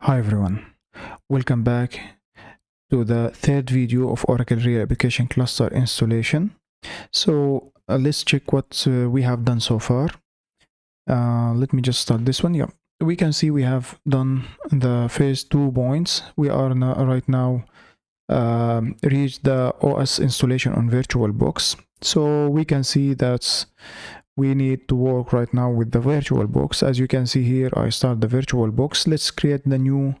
Hi everyone, welcome back to the third video of Oracle Real Application Cluster installation. So let's check what we have done so far. Let me just start this one. Yeah, we can see we have done the first 2 points. We are right now reached the OS installation on Virtualbox. So we can see that we need to work right now with the Virtualbox. As you can see here, I start the Virtualbox. Let's create the new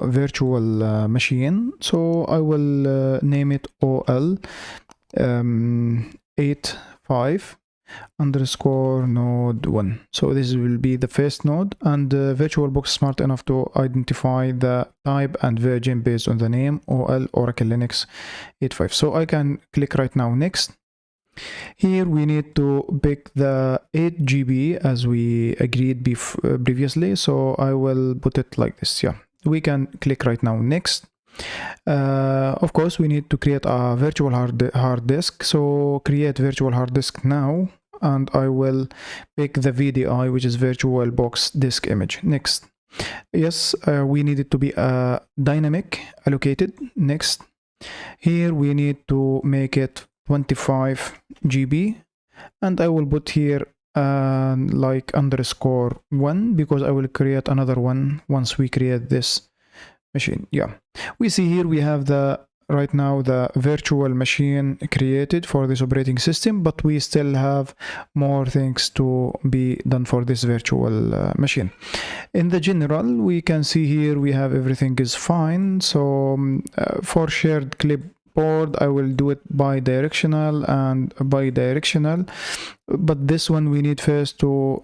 virtual machine. So I will name it OL 85 underscore node 1. So this will be the first node, and Virtualbox is smart enough to identify the type and version based on the name OL Oracle Linux 85. So I can click right now next. Here we need to pick the 8 GB as we agreed previously, so I will put it like this. Yeah, we can click right now next. Of course we need to create a virtual hard disk, so create virtual hard disk now, and I will pick the VDI, which is Virtualbox disk image. Next. Yes, we need it to be dynamic allocated. Next. Here we need to make it 25 GB, and I will put here like underscore 1, because I will create another one once we create this machine. Yeah, we see here we have right now the virtual machine created for this operating system, but we still have more things to be done for this virtual machine. In the general, we can see here we have everything is fine. So for shared clipboard, I will do it bi-directional and bi-directional, but this one we need first to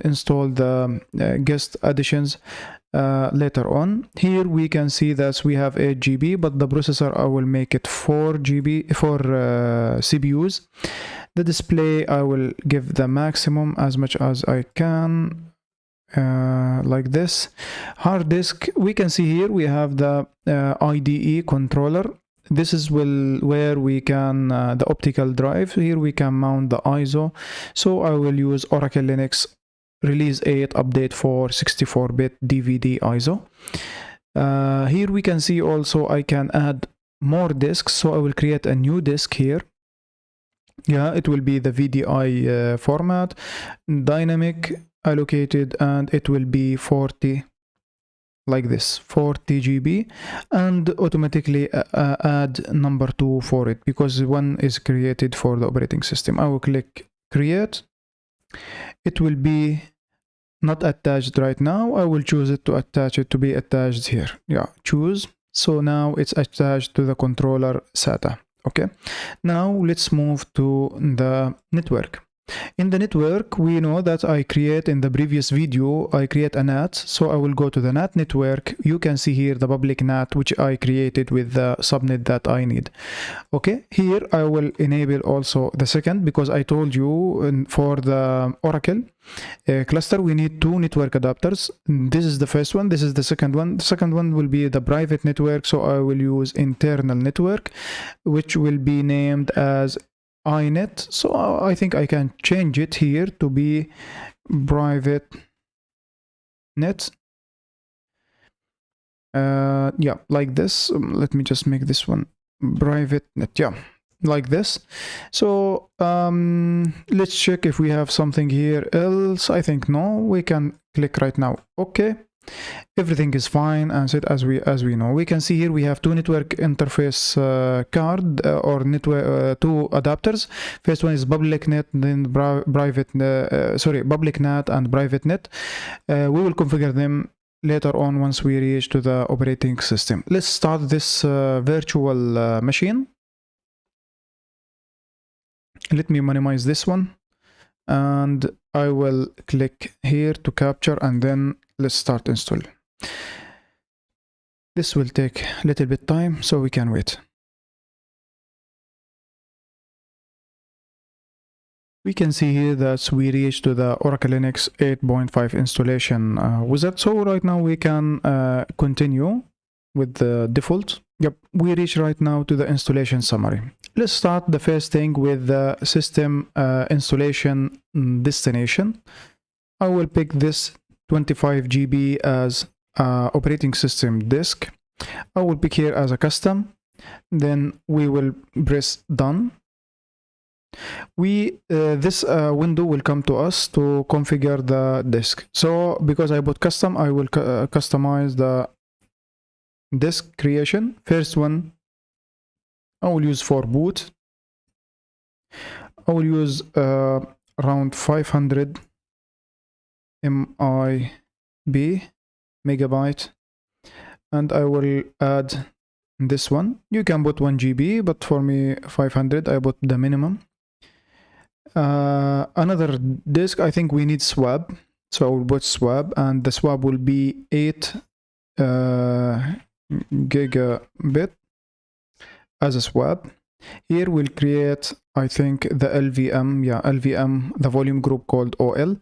install the guest additions later on. Here we can see that we have 8 GB, but the processor I will make it 4 GB for CPUs. The display I will give the maximum as much as I can, like this. Hard disk, we can see here we have the IDE controller. This is where we can the optical drive. Here we can mount the ISO, so I will use Oracle Linux Release 8 update for 64-bit DVD ISO. Here we can see also I can add more disks, so I will create a new disk here. Yeah, it will be the VDI format, dynamic allocated, and it will be 40, like this, 40 GB, and automatically add number 2 for it, because one is created for the operating system. I will click create. It will be not attached right now. I will choose it to attach it to be attached here. Yeah, choose. So now it's attached to the controller SATA. Okay, now let's move to the network. In the network, we know that I create in the previous video, I create a NAT. So I will go to the NAT network. You can see here the public NAT, which I created with the subnet that I need. Okay, here I will enable also the second, because I told you for the Oracle cluster, we need 2 network adapters. This is the first one. This is the second one. The second one will be the private network. So I will use internal network, which will be named as iNet. So I think I can change it here to be private net. Yeah, like this. Let me just make this one private net. Yeah, like this. So let's check if we have something here else. I think no. We can click right now. Okay, everything is fine and set as we know. We can see here we have 2 network interface card or network 2 adapters. First one is public net, then private public NAT and private net. We will configure them later on once we reach to the operating system. Let's start this virtual machine. Let me minimize this one, and I will click here to capture, and then let's start install. This will take a little bit time, so we can wait. We can see here that we reached to the Oracle Linux 8.5 installation wizard. So right now we can continue with the default. Yep, we reach right now to the installation summary. Let's start the first thing with the system installation destination. I will pick this 25 GB as operating system disk. I will pick here as a custom, then we will press done. This window will come to us to configure the disk. So because I put custom, I will customize the disk creation. First one I will use for boot. I will use around 500 MB megabyte, and I will add this one. You can put 1 GB, but for me 500, I put the minimum. Another disk, I think we need swap, so I will put swap, and the swap will be 8 gigabit as a swap. Here we'll create, I think, the LVM, LVM, the volume group called OL.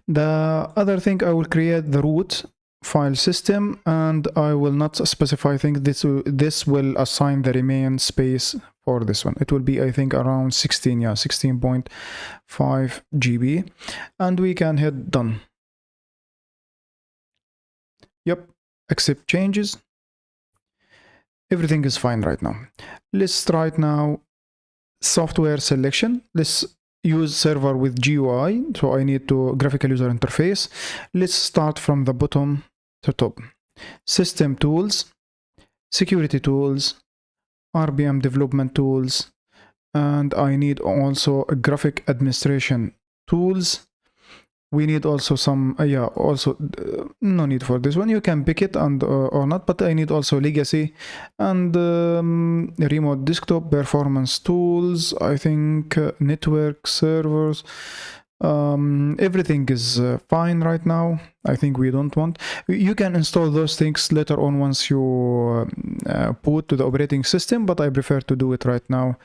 The other thing, I will create the root file system, and I will not specify. I think this will assign the remain space for this one. It will be, I think, around 16.5 GB, and we can hit done. Yep, accept changes. Everything is fine right now. Let's try now software selection. Let's use server with GUI, so I need to graphical user interface. Let's start from the bottom to top. System tools, security tools, RBM development tools, and I need also a graphic administration tools. We need also some no need for this one. You can pick it and or not, but I need also legacy and remote desktop performance tools. I think network servers. Everything is fine right now. I think we don't want. You can install those things later on once you put to the operating system, but I prefer to do it right now.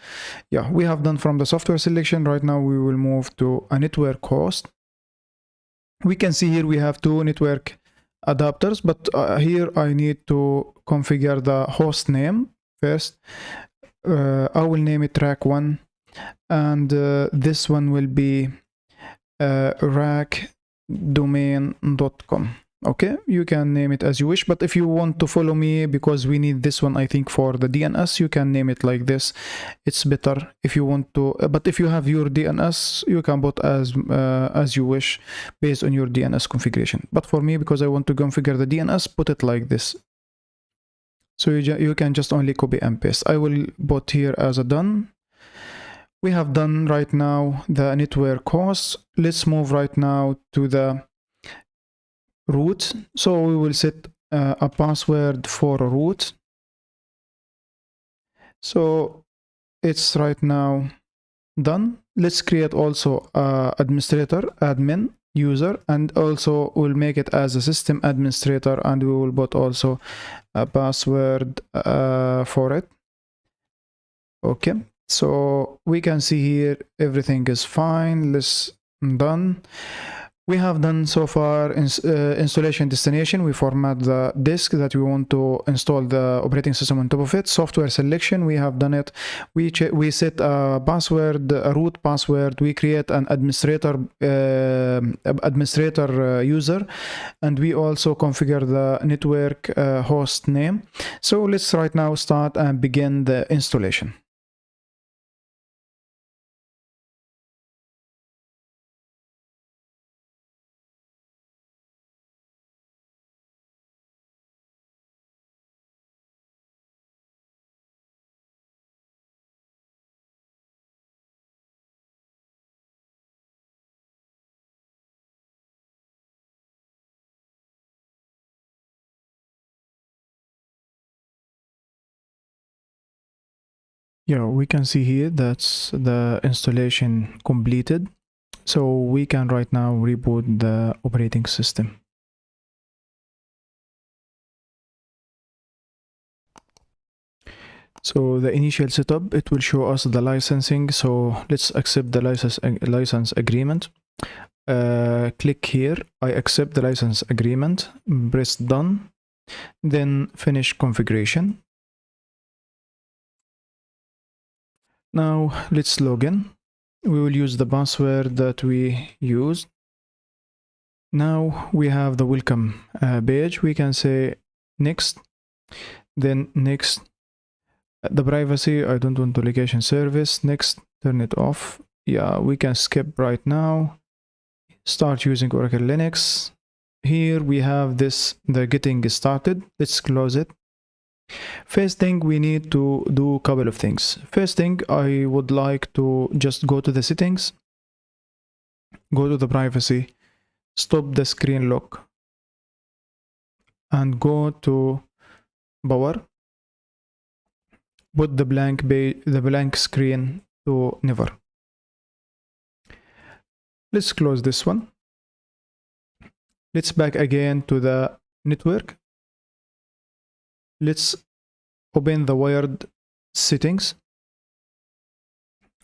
Yeah, we have done from the software selection. Right now we will move to a network host. We can see here we have 2 network adapters, but here I need to configure the host name first. I will name it RAC 1, and this one will be racdomain.com. Okay, you can name it as you wish, but if you want to follow me, because we need this one, I think, for the DNS, you can name it like this. It's better if you want to, but if you have your DNS, you can put as you wish based on your DNS configuration. But for me, because I want to configure the DNS, put it like this. So you can just only copy and paste. I will put here as a done. We have done right now the network host. Let's move right now to the root. So we will set a password for a root. So it's right now done. Let's create also administrator, admin, user, and also we'll make it as a system administrator, and we will put also a password for it. Okay, so we can see here everything is fine. Let's done. We have done so far installation destination. We format the disk that we want to install the operating system on top of it. Software selection, we have done it. We set a password, a root password. We create an administrator user, and we also configure the network host name. So let's right now start and begin the installation. Yeah, we can see here that's the installation completed. So we can right now reboot the operating system. So the initial setup, it will show us the licensing. So let's accept the license agreement. Click here, I accept the license agreement, press done, then finish configuration. Now let's log in. We will use the password that we used. Now we have the welcome page. We can say next, then next. The privacy, I don't want delegation service. Next, turn it off. Yeah, we can skip right now. Start using Oracle Linux. Here we have this, the getting started. Let's close it. First thing, we need to do a couple of things. First thing, I would like to just go to the settings, go to the privacy, stop the screen lock, and go to power. Put the blank screen to never. Let's close this one. Let's back again to the network. Let's open the wired settings.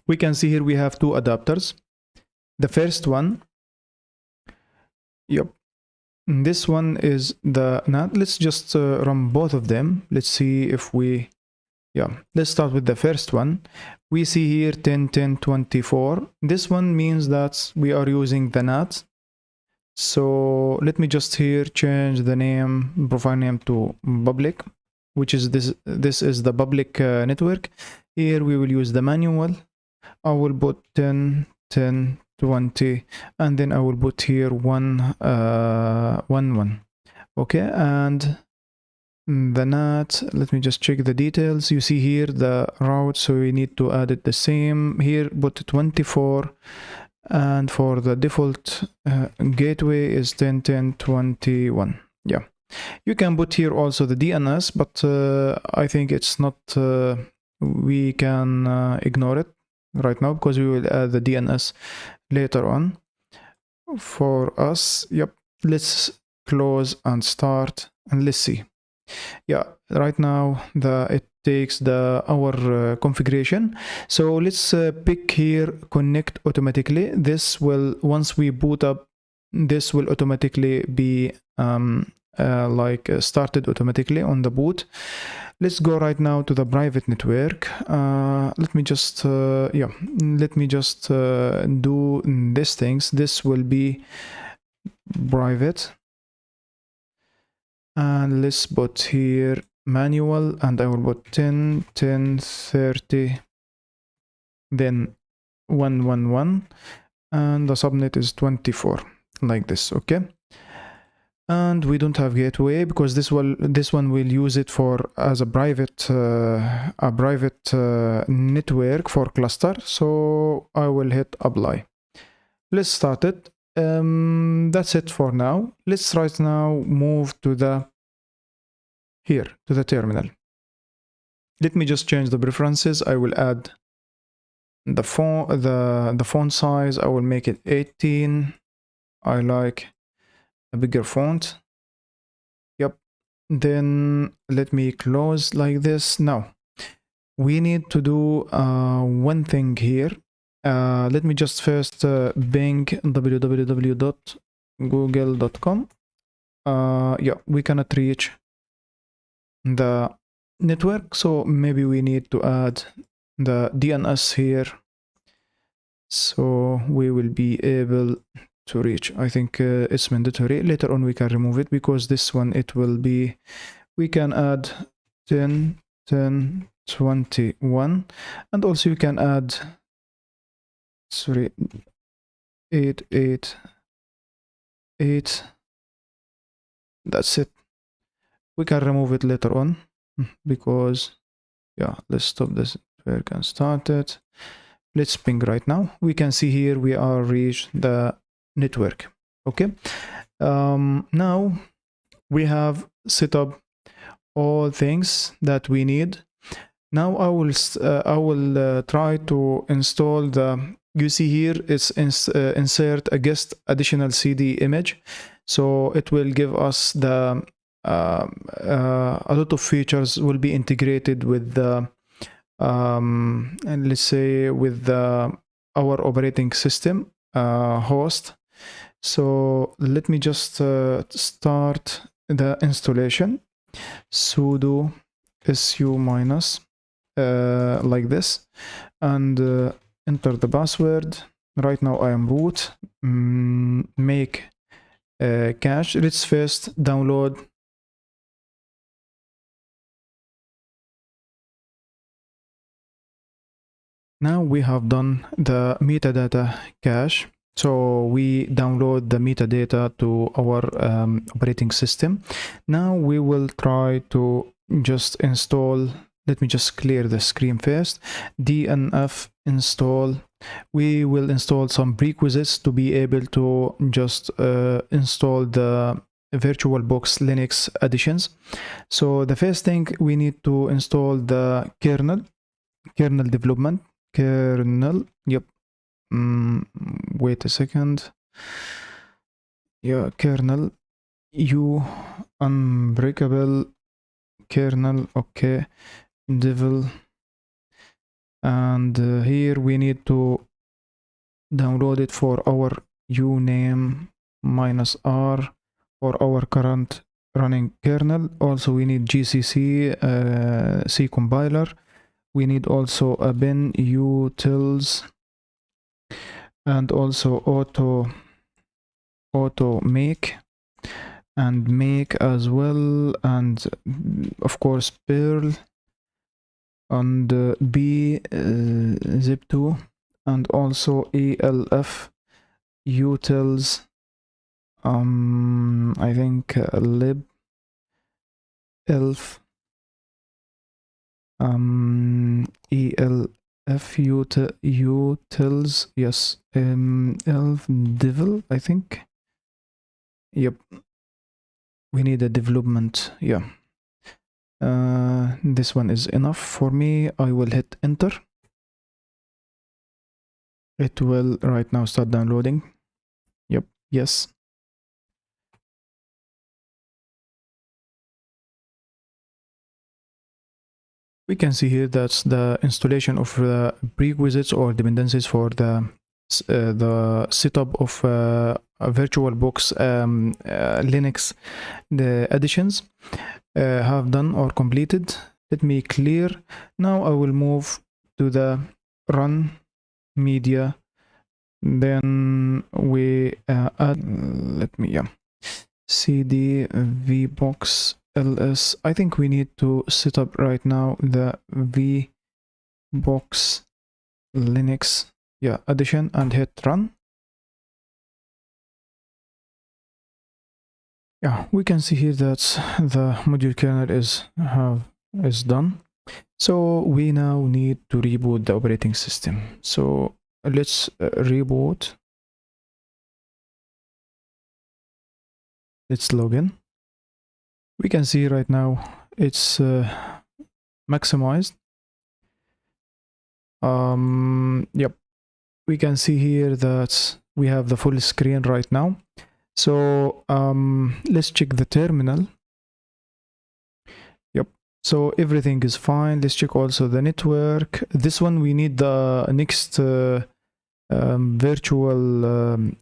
We can see here we have two adapters. The first one, yep, this one is the NAT. Let's just run both of them. Let's see if we, yeah, let's start with the first one. We see here 10.10.24. This one means that we are using the NAT. So let me just here change the name, profile name to public, which is this is the public network. Here we will use the manual. I will put 10.10.20, and then I will put here 1.1. Okay, and the NAT, let me just check the details. You see here the route, so we need to add it the same. Here put 24, and for the default gateway is 10.10.21. Yeah, you can put here also the DNS, but I think it's not, we can ignore it right now because we will add the DNS later on for us. Yep, let's close and start, and let's see. Yeah, right now it takes our configuration. So let's pick here connect automatically. This will, once we boot up, this will automatically be started automatically on the boot. Let's go right now to the private network. Let me just do these things. This will be private, and let's put here manual, and I will put 10.10.30, then 1.1.1, and the subnet is 24, like this. Okay, and we don't have gateway because this one will use it for as a private network for cluster. So I will hit apply. Let's start it. That's it for now. Let's right now move to the terminal. Let me just change the preferences. I will add the font size. I will make it 18. I like a bigger font. Yep. Then let me close like this. Now we need to do one thing here. Let me just first ping www.google.com. Yeah, we cannot reach the network, so maybe we need to add the DNS here, so we will be able to reach. I think it's mandatory. Later on we can remove it because this one, it will be, we can add 10.10.21, and also you can add 8.8.8. That's it. We can remove it later on because, yeah, let's stop this network and start it. Let's ping right now. We can see here we are reached the network. Okay, now we have set up all things that we need. Now I will try to install the, you see here it's insert a guest additional CD image, so it will give us the a lot of features will be integrated with the and let's say with our operating system host. So let me just start the installation. Sudo su minus like this, and enter the password. Right now I am root. Make cache. Let's first download. Now we have done the metadata cache. So we download the metadata to our operating system. Now we will try to just install. Let me just clear the screen first. DNF install. We will install some prerequisites to be able to just install the VirtualBox Linux additions. So the first thing, we need to install the kernel development. Yep. Wait a second. Yeah, kernel unbreakable kernel. Okay, devil. And here we need to download it for our uname -r for our current running kernel. Also we need GCC C compiler. We need also a bin utils and also auto make and make as well, and of course Perl and B zip2 and also elf utils, I think lib elf elf utils, yes, elf devil, I think. Yep, we need a development. Yeah, this one is enough for me. I will hit enter. It will right now start downloading. Yep, yes. We can see here that's the installation of the prerequisites or dependencies for the setup of VirtualBox Linux. The additions have done or completed. Let me clear. Now I will move to the run media. Then we add, let me cd VBox ls. I think we need to set up right now the VBox Linux addition and hit run. Yeah, we can see here that the module kernel is done. So we now need to reboot the operating system. So let's reboot. Let's log in. We can see right now it's maximized. Yep, we can see here that we have the full screen right now. So let's check the terminal. Yep, so everything is fine. Let's check also the network. This one we need the next virtual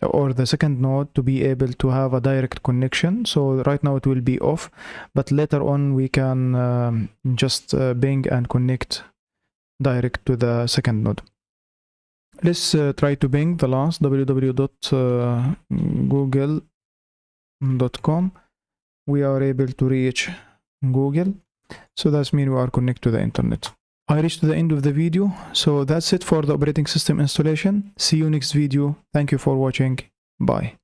or the second node to be able to have a direct connection. So right now it will be off, but later on we can just ping and connect direct to the second node. Let's try to ping the last www.google.com. We are able to reach Google, so that means we are connected to the internet. I reached the end of the video, so that's it for the operating system installation. See you next video. Thank you for watching. Bye.